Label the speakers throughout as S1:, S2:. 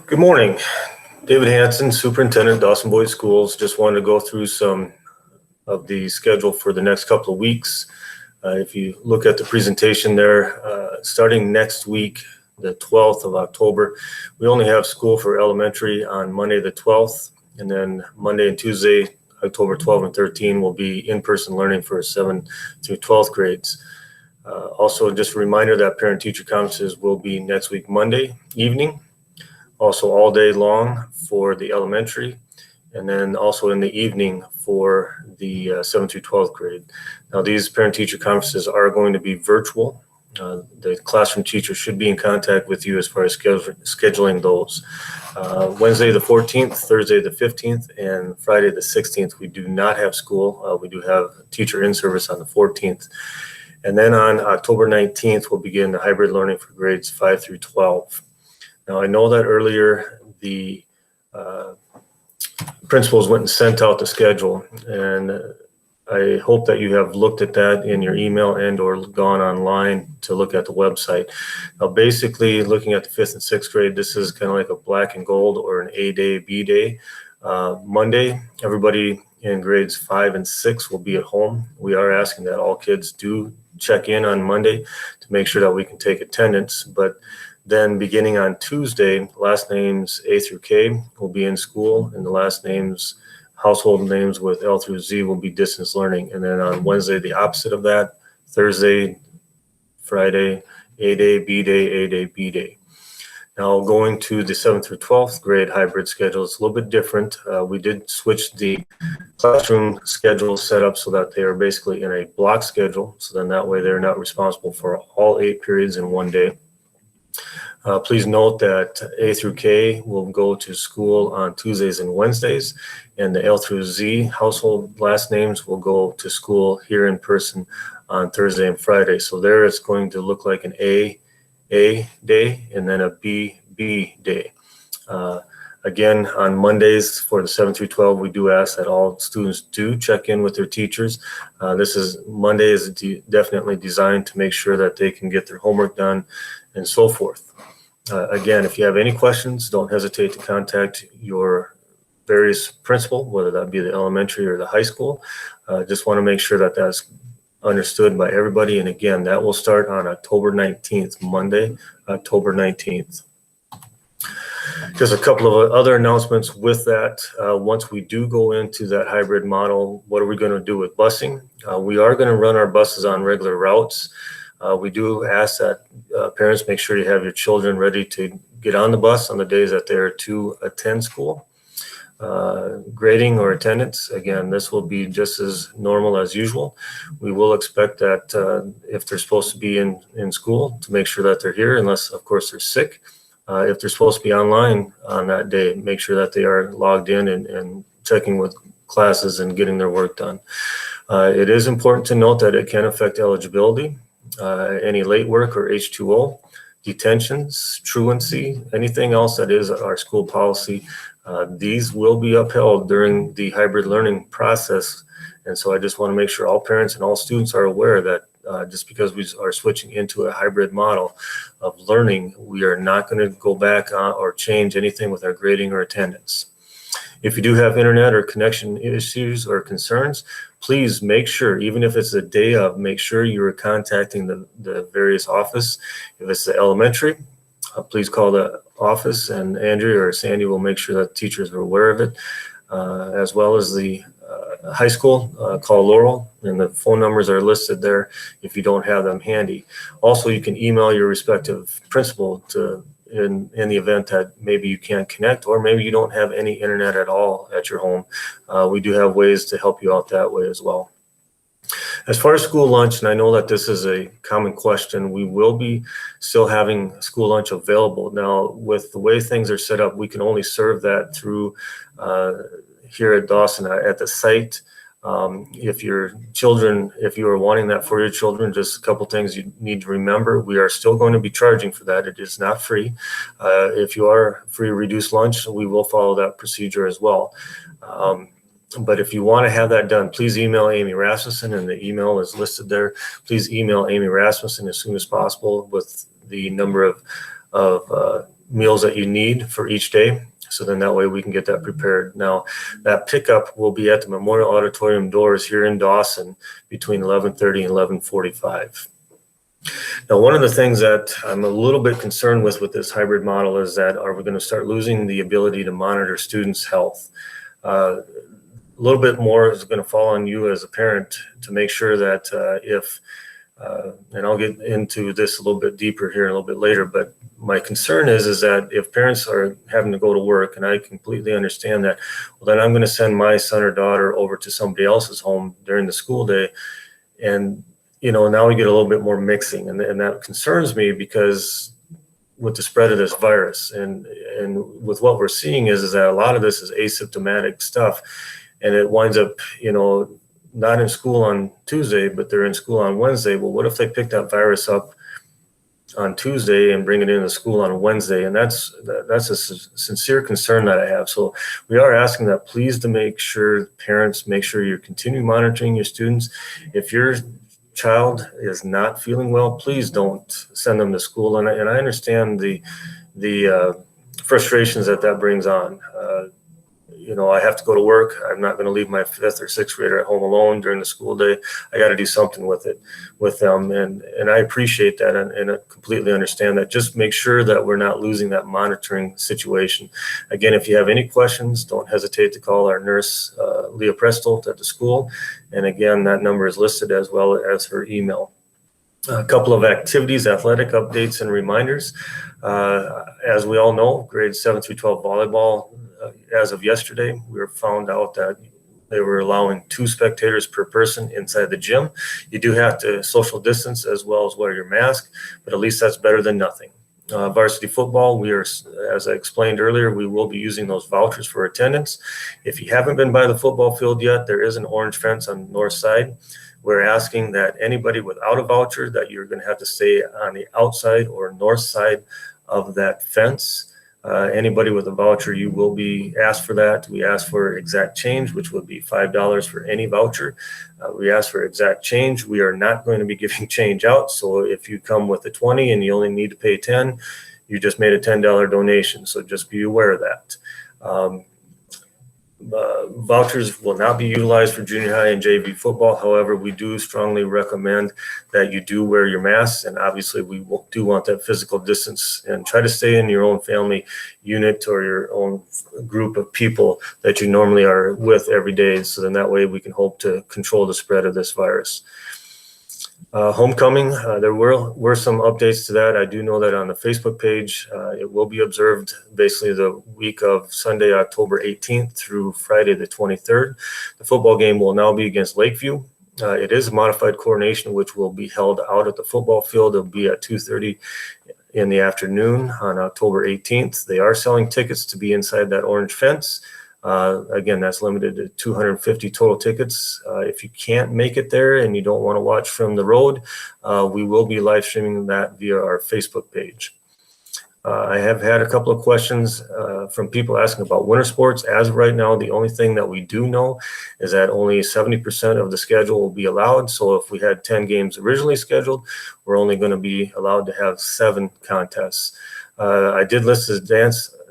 S1: Good morning. David Hanson, Superintendent, Dawson-Boyd Schools. Just wanted to go through some of the schedule for the next couple of weeks. If you look at the presentation there, starting next week, the 12th of October, we only have school for elementary on Monday the 12th, and then Monday and Tuesday, October 12 and 13, will be in-person learning for 7th through 12th grades. Also, just a reminder that parent-teacher conferences will be next week, Monday evening. Also all day long for the elementary, and then also in the evening for the 7th through 12th grade. Now, these parent-teacher conferences are going to be virtual. The classroom teacher should be in contact with you as far as scheduling those. Wednesday the 14th, Thursday the 15th, and Friday the 16th, we do not have school. We do have teacher in-service on the 14th. And then on October 19th, we'll begin the hybrid learning for grades 5 through 12. Now, I know that earlier the principals went and sent out the schedule, and I hope that you have looked at that in your email and or gone online to look at the website. Now, basically, looking at the 5th and 6th grade, this is kind of like a black and gold or an A day, B day. Monday, everybody in grades 5 and 6 will be at home. We are asking that all kids do check in on Monday to make sure that we can take attendance, but then beginning on Tuesday, last names A through K will be in school, and the last names, household names with L through Z, will be distance learning. And then on Wednesday, the opposite of that, Thursday, Friday, A day, B day, A day, B day. Now, going to the 7th through 12th grade hybrid schedule, it's a little bit different. We did switch the classroom schedule set up so that they are basically in a block schedule. So then that way they're not responsible for all 8 periods in one day. Please note that A through K will go to school on Tuesdays and Wednesdays, and the L through Z household last names will go to school here in person on Thursday and Friday. So there it's going to look like an A day and then a B day. Again, on Mondays for the 7 through 12, we do ask that all students do check in with their teachers. Monday is definitely designed to make sure that they can get their homework done and so forth. Again, if you have any questions, don't hesitate to contact your various principal, whether that be the elementary or the high school. Just want to make sure that that's understood by everybody. And again, that will start on October 19th, Monday, October 19th. Just a couple of other announcements with that. Once we do go into that hybrid model, what are we going to do with busing? We are going to run our buses on regular routes. We do ask that parents make sure you have your children ready to get on the bus on the days that they're to attend school. Grading or attendance, again, this will be just as normal as usual. We will expect that if they're supposed to be in school, to make sure that they're here, unless, of course, they're sick. If they're supposed to be online on that day, make sure that they are logged in and checking with classes and getting their work done. It is important to note that it can affect eligibility. Any late work or H2O, detentions, truancy, anything else that is our school policy, these will be upheld during the hybrid learning process. And so I just want to make sure all parents and all students are aware that just because we are switching into a hybrid model of learning, we are not going to go back or change anything with our grading or attendance. If you do have internet or connection issues or concerns, please make sure, even if it's the day of, make sure you are contacting the various office. If it's the elementary, please call the office, and Andrea or Sandy will make sure that teachers are aware of it, as well as the high school. Call Laurel, and the phone numbers are listed there if you don't have them handy. Also, you can email your respective principal in the event that maybe you can't connect, or maybe you don't have any internet at all at your home. We do have ways to help you out that way as well. As far as school lunch, and I know that this is a common question, we will be still having school lunch available. Now, with the way things are set up, we can only serve that through here at Dawson at the site. If you are wanting that for your children, just a couple things you need to remember. We are still going to be charging for that. It is not free. If you are free reduced lunch, we will follow that procedure as well. But if you want to have that done, please email Amy Rasmussen, and the email is listed there. Please email Amy Rasmussen as soon as possible with the number of meals that you need for each day. So then that way we can get that prepared. Now, that pickup will be at the Memorial Auditorium doors here in Dawson between 11:30 and 11:45. Now, one of the things that I'm a little bit concerned with this hybrid model is that are we going to start losing the ability to monitor students' health? A little bit more is going to fall on you as a parent to make sure that and I'll get into this a little bit deeper here a little bit later, but my concern is that if parents are having to go to work, and I completely understand that, well, then I'm going to send my son or daughter over to somebody else's home during the school day. And, now we get a little bit more mixing, and that concerns me because with the spread of this virus and with what we're seeing is that a lot of this is asymptomatic stuff, and it winds up, not in school on Tuesday, but they're in school on Wednesday. Well, what if they pick that virus up on Tuesday and bring it into school on Wednesday? And that's a sincere concern that I have. So we are asking that please to make sure parents make sure you continue monitoring your students. If your child is not feeling well, please don't send them to school. And I understand the frustrations that brings on. I have to go to work. I'm not going to leave my 5th or 6th grader at home alone during the school day. I got to do something with them. And I appreciate that and I completely understand that. Just make sure that we're not losing that monitoring situation. Again, if you have any questions, don't hesitate to call our nurse, Leah Prestolt at the school. And again, that number is listed as well as her email. A couple of activities, athletic updates and reminders. As we all know, grades 7 through 12 volleyball, as of yesterday, we found out that they were allowing 2 spectators per person inside the gym. You do have to social distance as well as wear your mask, but at least that's better than nothing. Varsity football, we are, as I explained earlier, we will be using those vouchers for attendance. If you haven't been by the football field yet, there is an orange fence on the north side. We're asking that anybody without a voucher, that you're going to have to stay on the outside or north side of that fence. Anybody with a voucher, you will be asked for that. We ask for exact change, which would be $5 for any voucher. We ask for exact change. We are not going to be giving change out. So if you come with a 20 and you only need to pay 10, you just made a $10 donation. So just be aware of that. Vouchers will not be utilized for junior high and JV football. However, we do strongly recommend that you do wear your masks. And obviously, we do want that physical distance and try to stay in your own family unit or your own group of people that you normally are with every day. So then that way we can hope to control the spread of this virus. Homecoming, there were some updates to that. I do know that on the Facebook page, it will be observed basically the week of Sunday, October 18th through Friday the 23rd. The football game will now be against Lakeview. It is a modified coordination, which will be held out at the football field. It'll be at 2:30 in the afternoon on October 18th. They are selling tickets to be inside that orange fence. Again, that's limited to 250 total tickets. If you can't make it there and you don't want to watch from the road, we will be live streaming that via our Facebook page. I have had a couple of questions from people asking about winter sports. As of right now, the only thing that we do know is that only 70% of the schedule will be allowed. So if we had 10 games originally scheduled, we're only going to be allowed to have 7 contests. I did list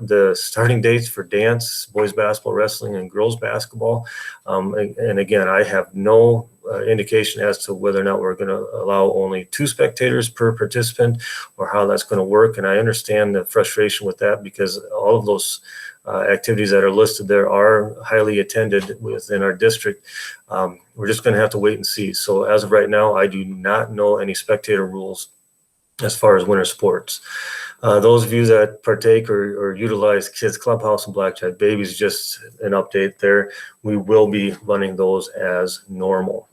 S1: the starting dates for dance, boys basketball, wrestling, and girls basketball. And again, I have no indication as to whether or not we're going to allow only 2 spectators per participant or how that's going to work. And I understand the frustration with that because all of those activities that are listed there are highly attended within our district. We're just going to have to wait and see. So as of right now, I do not know any spectator rules as far as winter sports. Those of you that partake or utilize Kids Clubhouse and Blackjack Babies, just an update there. We will be running those as normal.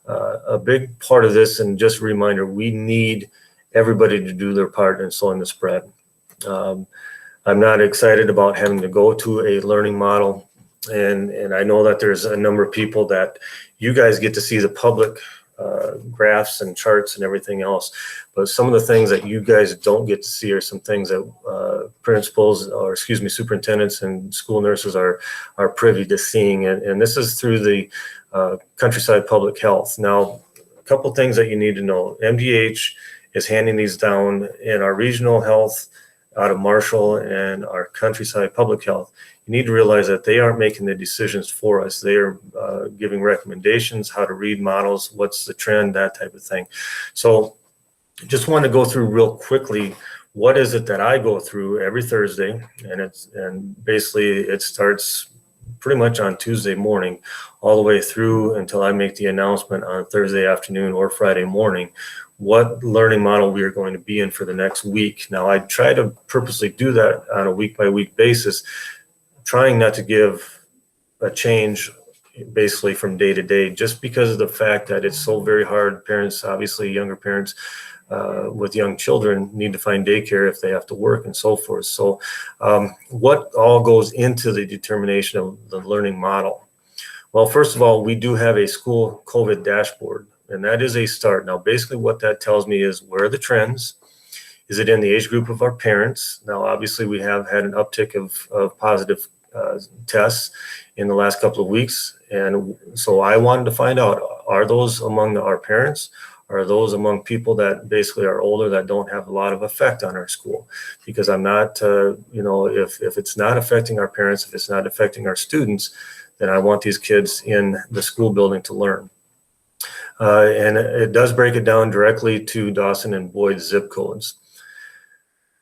S1: A big part of this, and just a reminder, we need everybody to do their part in slowing the spread. I'm not excited about having to go to a learning model. And I know that there's a number of people that you guys get to see the public graphs and charts and everything else. But some of the things that you guys don't get to see are some things that principals or superintendents and school nurses are privy to seeing. And this is through the Countryside Public Health. Now, a couple things that you need to know. MDH is handing these down in our regional health out of Marshall and our Countryside Public Health, you need to realize that they aren't making the decisions for us. They are giving recommendations, how to read models, what's the trend, that type of thing. So just want to go through real quickly, what is it that I go through every Thursday? And basically it starts pretty much on Tuesday morning all the way through until I make the announcement on Thursday afternoon or Friday morning what learning model we are going to be in for the next week. Now, I try to purposely do that on a week-by-week basis, trying not to give a change basically from day to day, just because of the fact that it's so very hard. Parents, obviously younger parents with young children, need to find daycare if they have to work and so forth. So what all goes into the determination of the learning model? Well, first of all, we do have a school COVID dashboard, and that is a start. Now, basically what that tells me is where are the trends? Is it in the age group of our parents? Now, obviously we have had an uptick of positive tests in the last couple of weeks. And so I wanted to find out, are those among our parents? Are those among people that basically are older that don't have a lot of effect on our school? Because I'm not, if it's not affecting our parents, if it's not affecting our students, then I want these kids in the school building to learn. And it does break it down directly to Dawson and Boyd zip codes.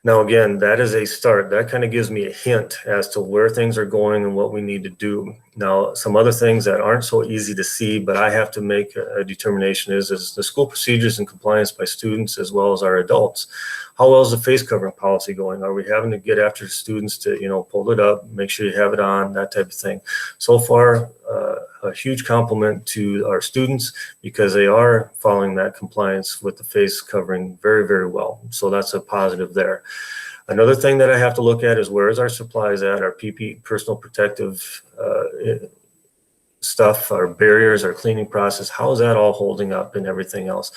S1: Now, again, that is a start. That kind of gives me a hint as to where things are going and what we need to do. Now, some other things that aren't so easy to see, but I have to make a determination is the school procedures and compliance by students as well as our adults. How well is the face covering policy going? Are we having to get after students to, pull it up, make sure you have it on, that type of thing? So far, a huge compliment to our students because they are following that compliance with the face covering very, very well. So that's a positive there. Another thing that I have to look at is where is our supplies at, our PPE, personal protective stuff, our barriers, our cleaning process, how is that all holding up and everything else?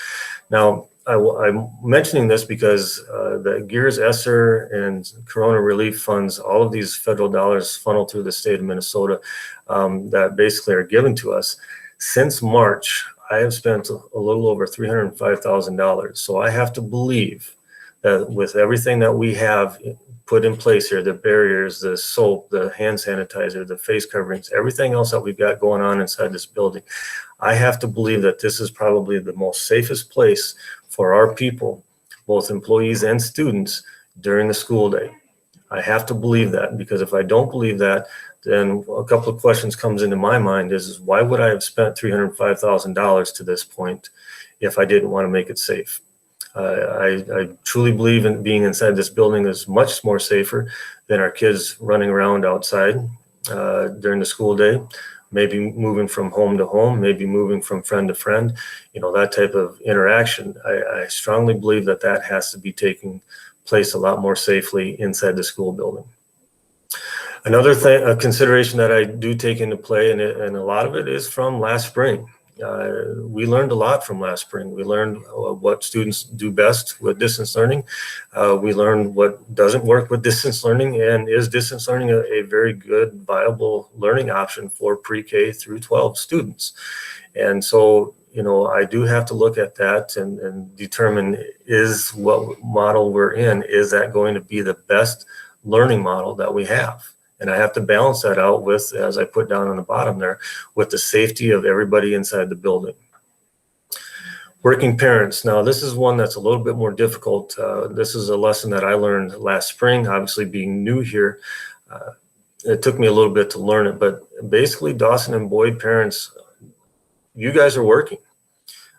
S1: Now, I'm mentioning this because the GEARS, ESSER, and Corona Relief Funds, all of these federal dollars funnel through the state of Minnesota that basically are given to us. Since March, I have spent a little over $305,000. So I have to believe that with everything that we have put in place here, the barriers, the soap, the hand sanitizer, the face coverings, everything else that we've got going on inside this building, I have to believe that this is probably the most safest place for our people, both employees and students, during the school day. I have to believe that, because if I don't believe that, then a couple of questions comes into my mind is why would I have spent $305,000 to this point if I didn't want to make it safe? I truly believe in being inside this building is much more safer than our kids running around outside during the school day, maybe moving from home to home, maybe moving from friend to friend, that type of interaction. I strongly believe that that has to be taking place a lot more safely inside the school building. Another thing, a consideration that I do take into play, and a lot of it is from last spring. We learned a lot from last spring. We learned what students do best with distance learning. We learned what doesn't work with distance learning, and is distance learning a very good, viable learning option for pre-K through 12 students. And so, I do have to look at that and determine, is what model we're in, is that going to be the best learning model that we have? And I have to balance that out with, as I put down on the bottom there, with the safety of everybody inside the building. Working parents. Now, this is one that's a little bit more difficult. This is a lesson that I learned last spring, obviously being new here. It took me a little bit to learn it, but basically Dawson and Boyd parents, you guys are working.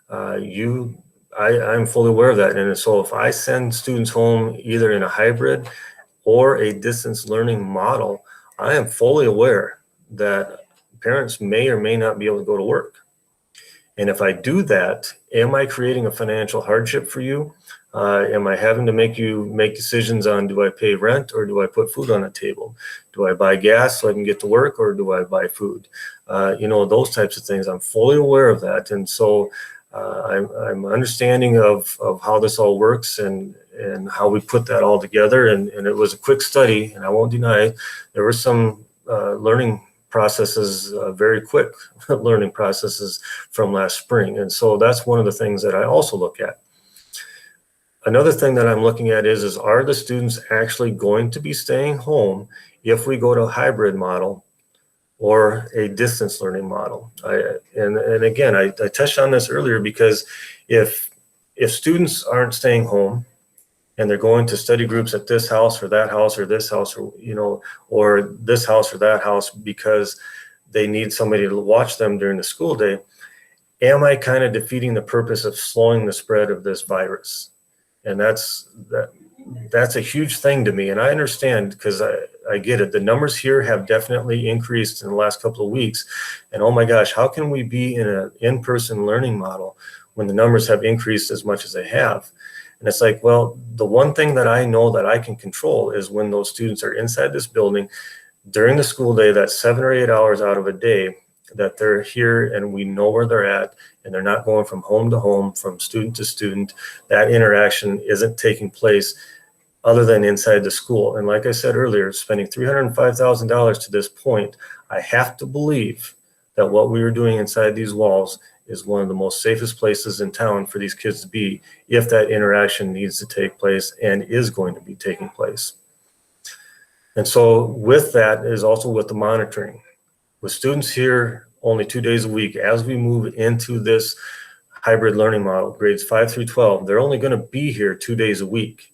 S1: I'm fully aware of that. And so if I send students home either in a hybrid or a distance learning model, I am fully aware that parents may or may not be able to go to work. And if I do that, am I creating a financial hardship for you? Am I having to make you make decisions on, do I pay rent or do I put food on the table? Do I buy gas so I can get to work, or do I buy food? Those types of things. I'm fully aware of that. And so I'm understanding of how this all works and how we put that all together. And it was a quick study, and I won't deny it. There were some learning processes, very quick learning processes from last spring. And so that's one of the things that I also look at. Another thing that I'm looking at is are the students actually going to be staying home if we go to a hybrid model or a distance learning model? And again, I touched on this earlier, because if students aren't staying home and they're going to study groups at this house or that house or this house, or or this house or that house because they need somebody to watch them during the school day, am I kind of defeating the purpose of slowing the spread of this virus? And that's a huge thing to me. And I understand, because I get it. The numbers here have definitely increased in the last couple of weeks. And oh my gosh, how can we be in an in-person learning model when the numbers have increased as much as they have? And it's like, well, the one thing that I know that I can control is when those students are inside this building during the school day, that's 7 or 8 hours out of a day, that they're here and we know where they're at, and they're not going from home to home, from student to student. That interaction isn't taking place other than inside the school. And like I said earlier, spending $305,000 to this point, I have to believe that what we were doing inside these walls is one of the most safest places in town for these kids to be, if that interaction needs to take place and is going to be taking place. And so with that is also with the monitoring. With students here only 2 days a week, as we move into this hybrid learning model, grades 5 through 12, they're only going to be here 2 days a week.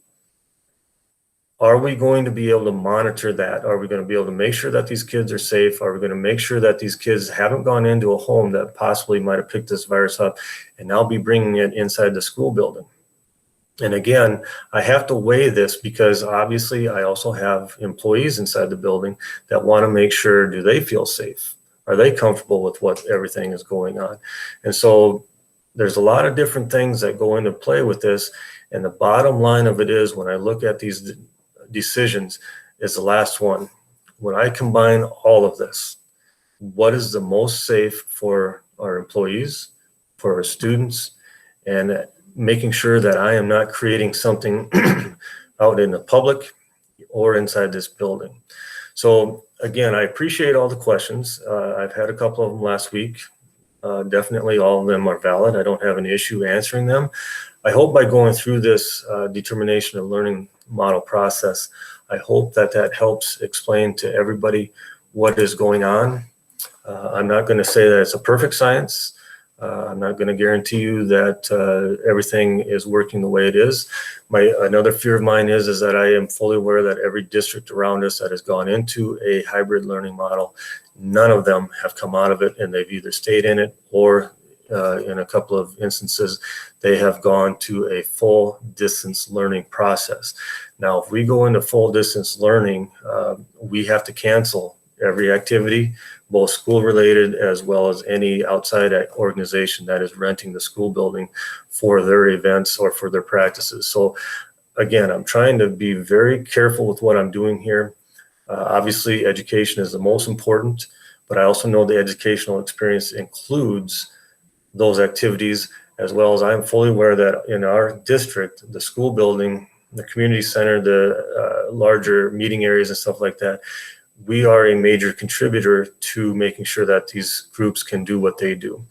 S1: Are we going to be able to monitor that? Are we going to be able to make sure that these kids are safe? Are we going to make sure that these kids haven't gone into a home that possibly might have picked this virus up and now be bringing it inside the school building? And again, I have to weigh this, because obviously I also have employees inside the building that want to make sure, do they feel safe? Are they comfortable with what everything is going on? And so there's a lot of different things that go into play with this. And the bottom line of it is, when I look at these decisions, is the last one. When I combine all of this, what is the most safe for our employees, for our students, and making sure that I am not creating something out in the public or inside this building. So again, I appreciate all the questions. I've had a couple of them last week. Definitely all of them are valid. I don't have an issue answering them. I hope by going through this determination of learning model process, I hope that that helps explain to everybody what is going on. I'm not going to say that it's a perfect science. I'm not going to guarantee you that everything is working the way it is. Another fear of mine is that I am fully aware that every district around us that has gone into a hybrid learning model, none of them have come out of it, and they've either stayed in it, or in a couple of instances, they have gone to a full distance learning process. Now, if we go into full distance learning, we have to cancel every activity, both school related as well as any outside organization that is renting the school building for their events or for their practices. So again, I'm trying to be very careful with what I'm doing here. Obviously, education is the most important, but I also know the educational experience includes those activities, as well as I'm fully aware that in our district, the school building, the community center, the larger meeting areas and stuff like that, we are a major contributor to making sure that these groups can do what they do.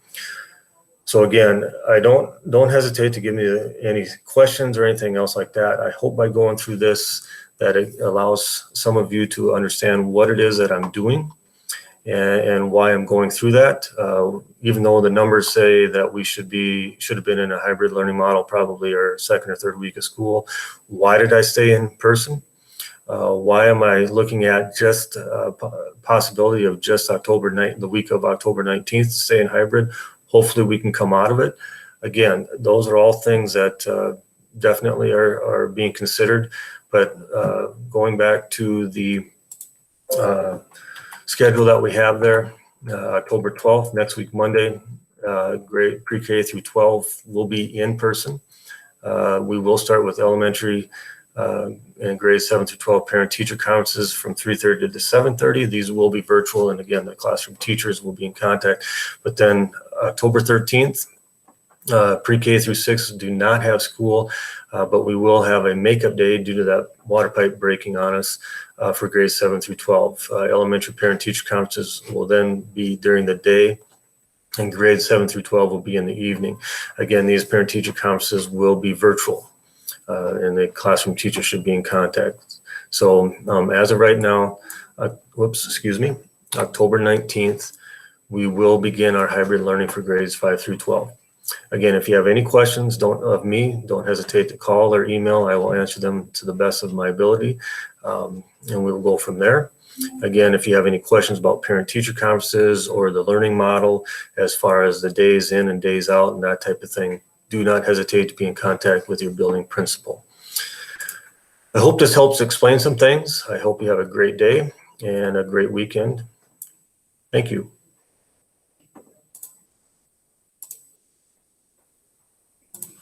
S1: So again, I don't hesitate to give me any questions or anything else like that. I hope by going through this that it allows some of you to understand what it is that I'm doing and why I'm going through that. Even though the numbers say that we should have been in a hybrid learning model probably our second or third week of school. Why did I stay in person? Why am I looking at just a possibility of just the week of October 19th to stay in hybrid? Hopefully we can come out of it. Again, those are all things that definitely are being considered. But going back to the schedule that we have there, October 12th, next week, Monday, grade pre-K through 12 will be in person. We will start with elementary and grades 7 through 12 parent-teacher conferences from 3:30 to 7:30. These will be virtual, and again, the classroom teachers will be in contact. But then October 13th, pre-K through 6 do not have school, but we will have a makeup day due to that water pipe breaking on us for grades 7 through 12. Elementary parent-teacher conferences will then be during the day, and grades 7 through 12 will be in the evening. Again, these parent-teacher conferences will be virtual. and the classroom teacher should be in contact. So as of right now, October 19th, we will begin our hybrid learning for grades 5 through 12. Again, if you have any questions don't hesitate to call or email. I will answer them to the best of my ability, and we will go from there. Again, if you have any questions about parent-teacher conferences or the learning model as far as the days in and days out and that type of thing, do not hesitate to be in contact with your building principal. I hope this helps explain some things. I hope you have a great day and a great weekend. Thank you.